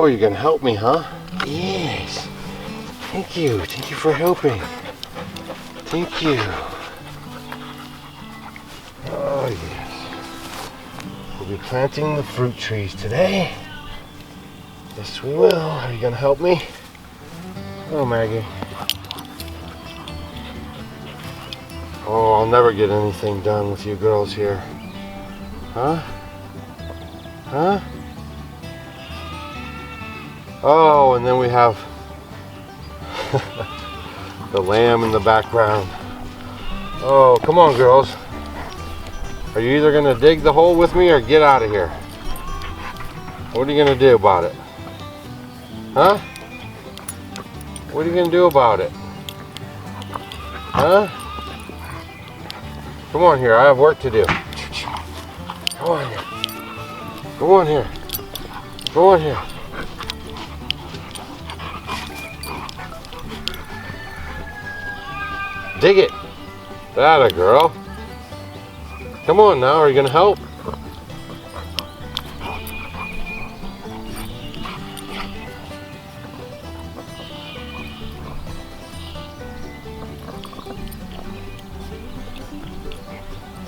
Oh, you're gonna help me, huh? Yes. Thank you. Thank you for helping. Thank you. Oh, yes. We'll be planting the fruit trees today. Yes, we will. Are you gonna help me? Oh, Maggie. Oh, I'll never get anything done with you girls here. Huh? Huh? Oh, and then we have the lamb in the background. Oh, come on, girls. Are you either gonna dig the hole with me or get out of here? What are you gonna do about it? Huh? What are you gonna do about it? Huh? Come on here, I have work to do. Come on here. Go on here. Go on here. Dig it. That a girl. Come on now, are you gonna help?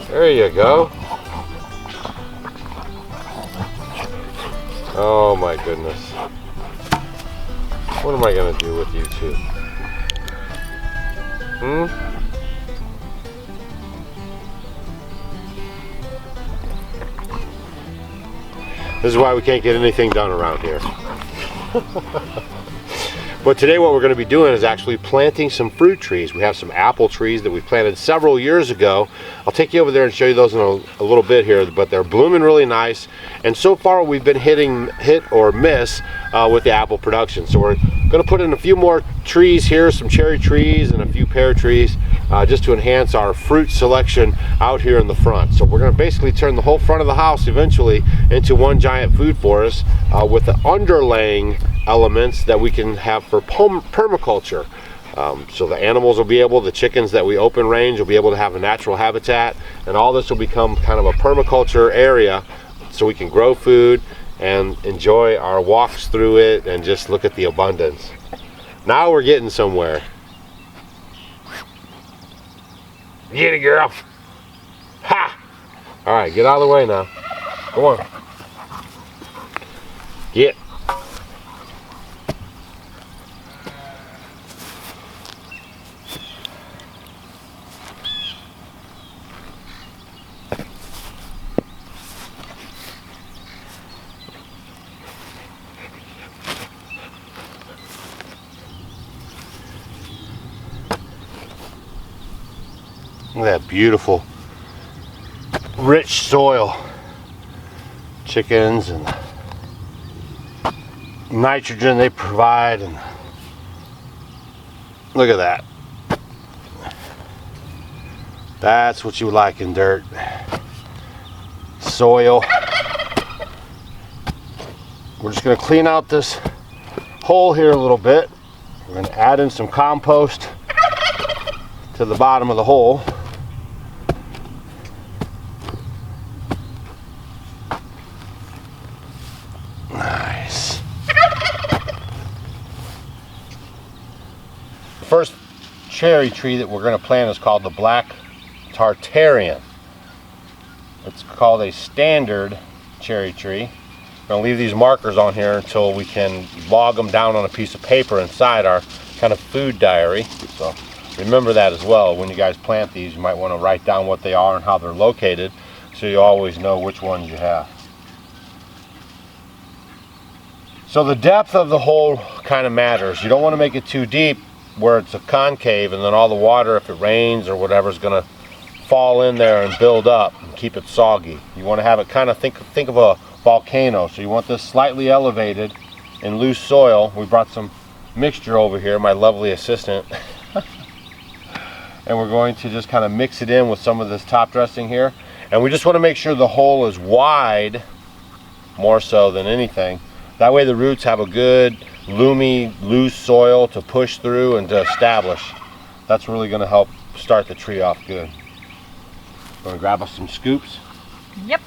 There you go. Oh my goodness. What am I gonna do with you two? This is why we can't get anything done around here. But today what we're going to be doing is actually planting some fruit trees. We have some apple trees that we planted several years ago. I'll take you over there and show you those in a little bit here, but they're blooming really nice. And so far we've been hit or miss with the apple production. So we're going to put in a few more trees here, some cherry trees and a few pear trees, just to enhance our fruit selection out here in the front. So we're going to basically turn the whole front of the house eventually into one giant food forest with the underlaying elements that we can have for permaculture. So the animals will be able, the chickens that we open range will be able to have a natural habitat, and all this will become kind of a permaculture area so we can grow food and enjoy our walks through it and just look at the abundance. Now we're getting somewhere. Get it, girl. Ha! All right, get out of the way now. Go on. Get. Look at that beautiful, rich soil. Chickens and nitrogen they provide, and look at that. That's what you like in dirt. Soil. We're just going to clean out this hole here a little bit. We're going to add in some compost to the bottom of the hole. Nice. The first cherry tree that we're going to plant is called the Black Tartarian. It's called a standard cherry tree. I'm going to leave these markers on here until we can log them down on a piece of paper inside our kind of food diary. So remember that as well. When you guys plant these, you might want to write down what they are and how they're located so you always know which ones you have. So the depth of the hole kind of matters. You don't want to make it too deep where it's a concave and then all the water, if it rains or whatever, is going to fall in there and build up and keep it soggy. You want to have it kind of think of a volcano. So you want this slightly elevated in loose soil. We brought some mixture over here, my lovely assistant. And we're going to just kind of mix it in with some of this top dressing here. And we just want to make sure the hole is wide, more so than anything. That way the roots have a good, loomy, loose soil to push through and to establish. That's really going to help start the tree off good. Want to grab us some scoops? Yep.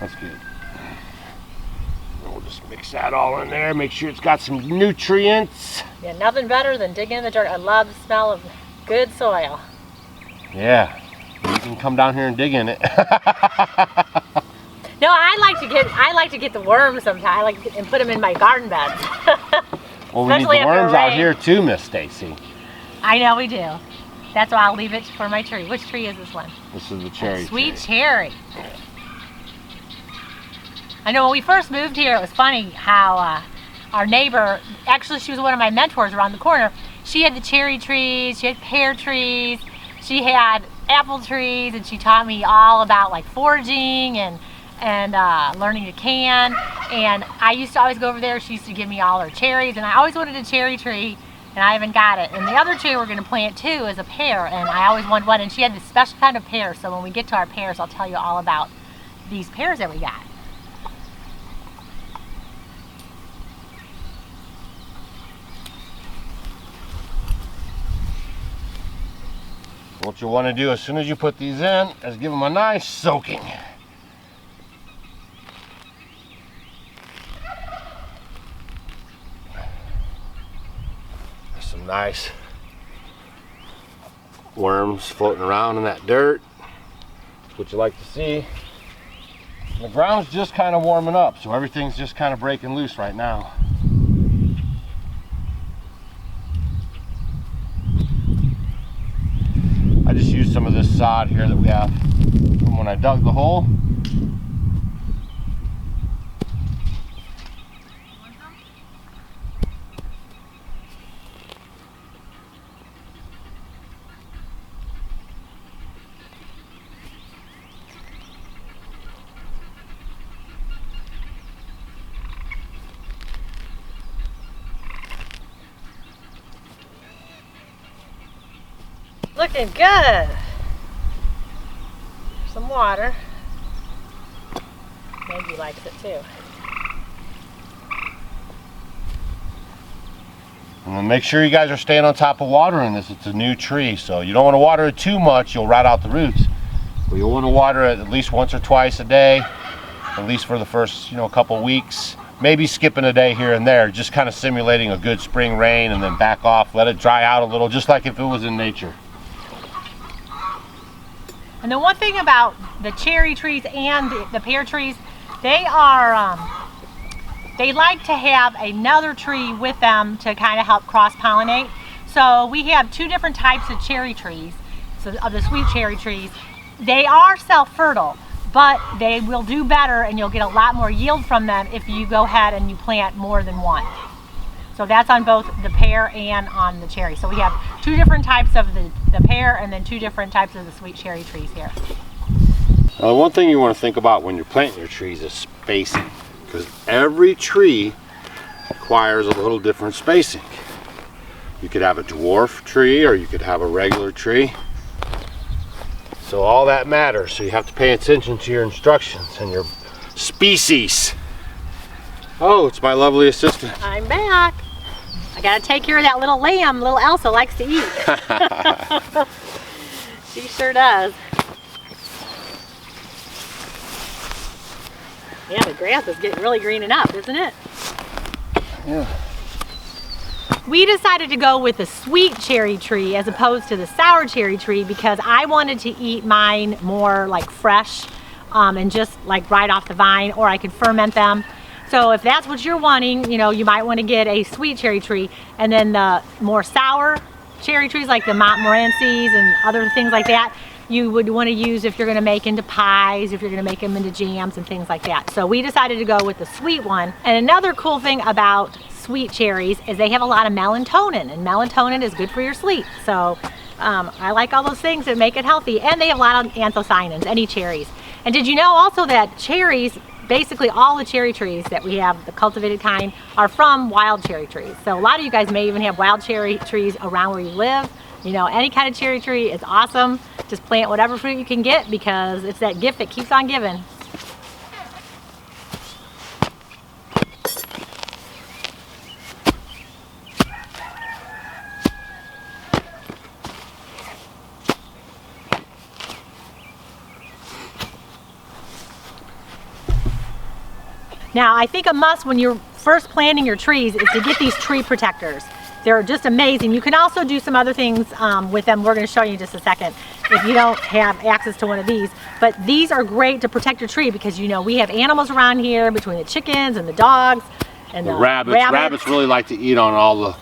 That's good. And we'll just mix that all in there. Make sure it's got some nutrients. Yeah, nothing better than digging in the dirt. I love the smell of good soil. Yeah, you can come down here and dig in it. No, I like to get the worms sometimes. And put them in my garden beds. Well, we need the worms out here too, Miss Stacy. I know we do. That's why I'll leave it for my tree. Which tree is this one? This is the cherry. Sweet cherry. I know when we first moved here, it was funny how our neighbor, actually she was one of my mentors around the corner. She had the cherry trees, she had pear trees, she had apple trees, and she taught me all about like foraging and learning to can. And I used to always go over there. She used to give me all her cherries, and I always wanted a cherry tree, and I haven't got it. And the other tree we're going to plant too is a pear, and I always wanted one. And she had this special kind of pear. So when we get to our pears, I'll tell you all about these pears that we got. What you want to do as soon as you put these in is give them a nice soaking. There's some nice worms floating around in that dirt. That's what you like to see. And the ground's just kind of warming up, so everything's just kind of breaking loose right now. I just used some of this sod here that we have from when I dug the hole. Looking good. Some water. Maggie likes it too. And then make sure you guys are staying on top of watering this. It's a new tree, so you don't want to water it too much. You'll rot out the roots. But you'll want to water it at least once or twice a day, at least for the first, couple weeks. Maybe skipping a day here and there, just kind of simulating a good spring rain, and then back off, let it dry out a little, just like if it was in nature. And the one thing about the cherry trees and the pear trees, they are, they like to have another tree with them to kind of help cross-pollinate. So we have two different types of cherry trees, so of the sweet cherry trees. They are self-fertile, but they will do better and you'll get a lot more yield from them if you go ahead and you plant more than one. So that's on both the pear and on the cherry. So we have two different types of the pear and then two different types of the sweet cherry trees here. Now, one thing you want to think about when you're planting your trees is spacing, because every tree requires a little different spacing. You could have a dwarf tree or you could have a regular tree. So all that matters. So you have to pay attention to your instructions and your species. Oh, it's my lovely assistant. I'm back. I gotta take care of that little lamb little Elsa likes to eat. She sure does. Yeah, the grass is getting really greening up, isn't it? Yeah. We decided to go with the sweet cherry tree as opposed to the sour cherry tree because I wanted to eat mine more like fresh and just like right off the vine, or I could ferment them. So if that's what you're wanting, you might want to get a sweet cherry tree, and then the more sour cherry trees like the Montmorency's and other things like that, you would want to use if you're going to make into pies, if you're going to make them into jams and things like that. So we decided to go with the sweet one. And another cool thing about sweet cherries is they have a lot of melatonin, and melatonin is good for your sleep. So I like all those things that make it healthy, and they have a lot of anthocyanins, any cherries. And did you know also that cherries, basically all the cherry trees that we have, the cultivated kind, are from wild cherry trees. So a lot of you guys may even have wild cherry trees around where you live. Any kind of cherry tree is awesome. Just plant whatever fruit you can get because it's that gift that keeps on giving. Now, I think a must when you're first planting your trees is to get these tree protectors. They're just amazing. You can also do some other things with them. We're going to show you in just a second if you don't have access to one of these. But these are great to protect your tree because, you know, we have animals around here between the chickens and the dogs and the rabbits. Rabbits really like to eat on all the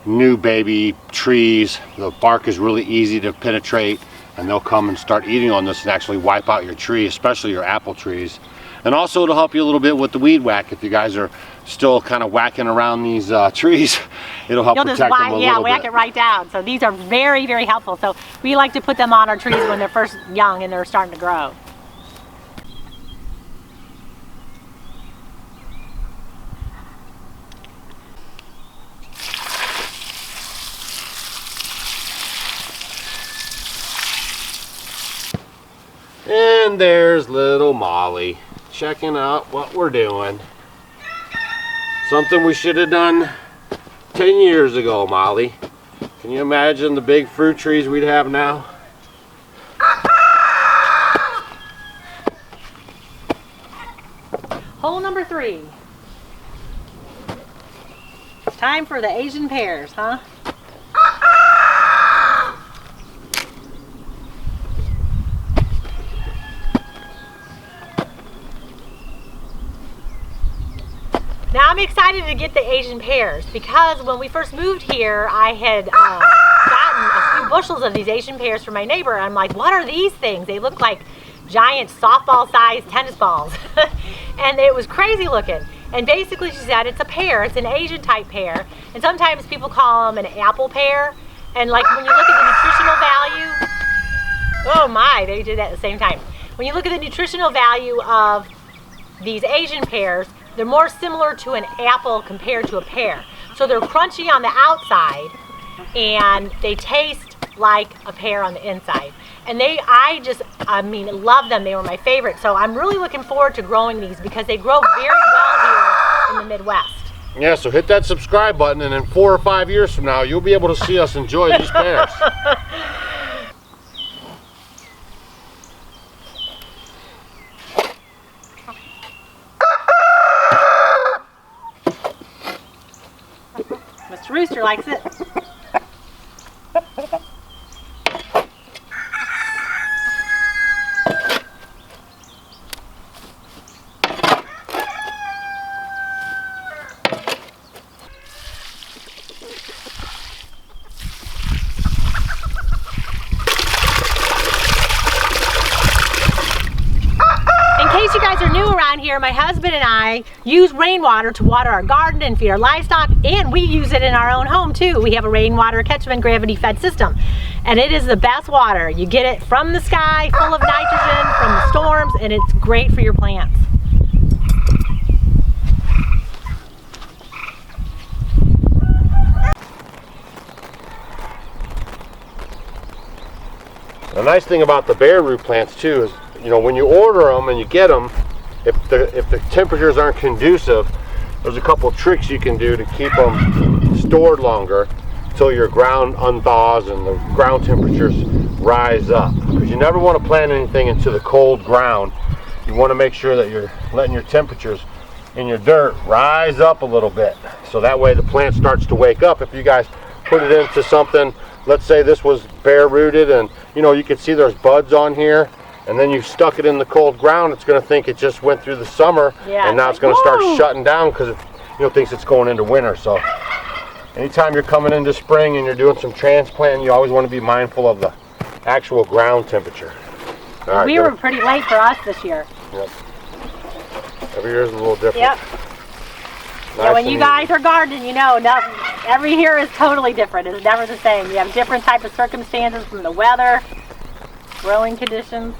new baby trees. The bark is really easy to penetrate, and they'll come and start eating on this and actually wipe out your tree, especially your apple trees. And also it'll help you a little bit with the weed whack. If you guys are still kind of whacking around these trees, it'll help protect them a little bit. Yeah, whack it right down. So these are very, very helpful. So we like to put them on our trees when they're first young and they're starting to grow. And there's little Molly checking out what we're doing. Something we should have done 10 years ago, Molly. Can you imagine the big fruit trees we'd have now? Hole number 3. It's time for the Asian pears, huh? Now I'm excited to get the Asian pears because when we first moved here, I had gotten a few bushels of these Asian pears from my neighbor. And I'm like, what are these things? They look like giant softball-sized tennis balls. And it was crazy looking. And basically she said it's a pear, it's an Asian type pear. And sometimes people call them an apple pear. And like when you look at the nutritional value, oh my, they did that at the same time. When you look at the nutritional value of these Asian pears, they're more similar to an apple compared to a pear. So they're crunchy on the outside and they taste like a pear on the inside. And I mean, love them. They were my favorite. So I'm really looking forward to growing these because they grow very well here in the Midwest. Yeah, so hit that subscribe button and in 4 or 5 years from now, you'll be able to see us enjoy these pears. Mr. Rooster likes it. In case you guys are new around here, my husband and I use rainwater to water our garden and feed our livestock, and we use it in our own home too. We have a rainwater catchment gravity fed system, and it is the best water. You get it from the sky, full of nitrogen from the storms, and it's great for your plants. The nice thing about the bare root plants too is, you know, when you order them and you get them, if the temperatures aren't conducive, there's a couple tricks you can do to keep them stored longer until your ground unthaws and the ground temperatures rise up. Because you never want to plant anything into the cold ground. You want to make sure that you're letting your temperatures in your dirt rise up a little bit, so that way the plant starts to wake up. If you guys put it into something, let's say this was bare rooted and you know you can see there's buds on here, and then you stuck it in the cold ground, it's going to think it just went through the summer, and now it's going to start shutting down because it thinks it's going into winter. So anytime you're coming into spring and you're doing some transplanting, you always want to be mindful of the actual ground temperature. All right, we were pretty late for us this year. Yep. Every year is a little different. Yep. Nice. So when you guys are gardening, you know, every year is totally different. It's never the same. You have different type of circumstances from the weather, growing conditions.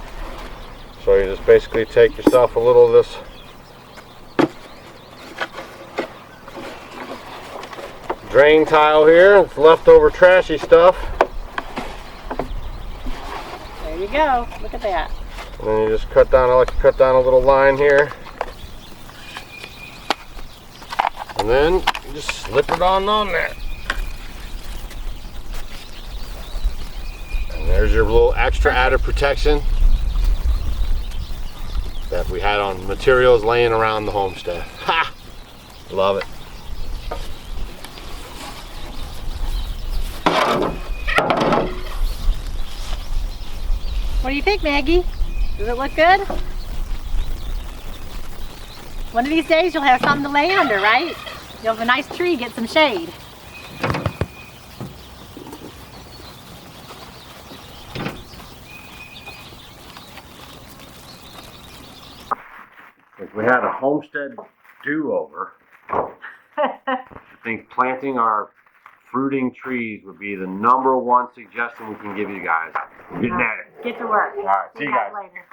So you just basically take yourself a little of this drain tile here, it's leftover trashy stuff. There you go. Look at that. And then you just cut down, I like to cut down a little line here. And then you just slip it on there. And there's your little extra added protection that we had on materials laying around the homestead. Love it. What do you think, Maggie? Does it look good? One of these days you'll have something to lay under, right? You'll have a nice tree, get some shade. If we had a homestead do-over, I think planting our fruiting trees would be the #1 suggestion we can give you guys. We're getting at it. Get to work. All right, see you guys later.